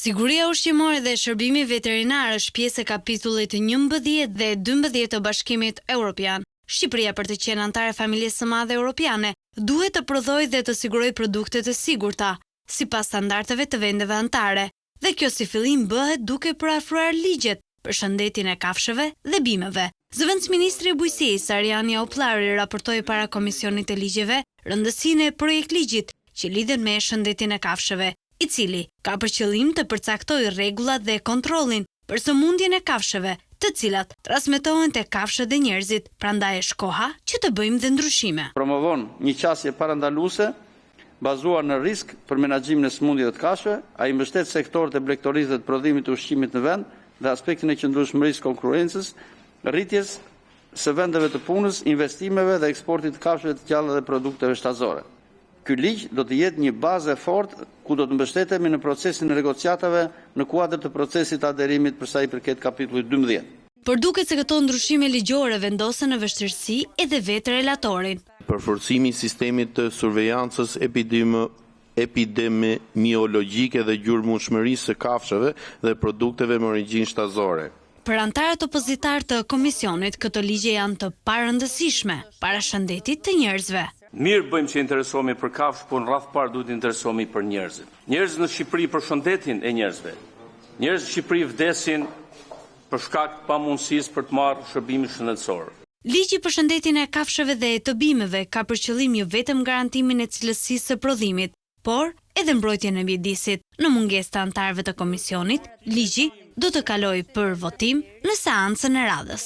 Siguria ushqimore dhe shërbimi veterinar është pjesë e kapitullit 11 dhe 12 të Bashkimit Evropian. Shqipëria, për të qenë anëtare e familjes së madhe europiane, duhet të prodhojë dhe të sigurojë produkte të sigurta, sipas standardeve të vendeve anëtare. Dhe kjo si fillim bëhet duke parafruar ligjet për shëndetin e kafshëve dhe bimëve. Zëvendësministri i Bujqësisë Ariani Aullari raportoi para Komisionit të Ligjeve rëndësinë e projektligjit që lidhen me shëndetin e kafshëve, i cili ka për qëllim të përcaktojë rregullat dhe kontrollin për sëmundjen e kafshëve, të cilat transmetohen te kafshët dhe njerëzit, prandaj është koha që të bëjmë dhe ndryshime. Promovon një qasje parandaluese bazuar në risk për menaxhimin e sëmundjeve të kafshëve, ai mbështet sektorët e blegtorisë dhe të prodhimit të ushqimit në vend dhe aspektin e qëndrueshmërisë konkurrencës, rritjes së vendeve të punës, investimeve dhe eksportit të kafshëve të gjalla dhe produkteve shtazore. Ky ligj do të jetë një bazë e fortë ku do të mbështetemi në procesin e negociatave në kuadër të procesit të aderimit për sa i përket kapitullit 12. Por duket se këto ndryshime ligjore vendosen në vështirësi edhe vetë relatorin. Përforcimi i sistemit të survejancës epidemiologjike dhe gjurmëshmërisë së kafshëve dhe produkteve me origjinë shtazore. Për anëtarët opozitar të komisionit, këto ligje janë të parëndësishme para shëndetit të njerëzve. Mirë bëjmë që interesohemi për kafshë, por në radh parë duhet interesohemi për njerëzit. Njerëzit në Shqipëri për shëndetin e njerëzve. Njerëzit në Shqipëri vdesin për shkak të pamundësisë për të marrë shërbimin shëndetësor. Ligji për shëndetin e kafshëve dhe të bimëve ka për qëllim jo vetëm garantimin e cilësisë së prodhimit, por edhe mbrojtjen e mjedisit. Në mungesë të anëtarëve të komisionit, ligji do të kalojë për votim në seancën e radhës.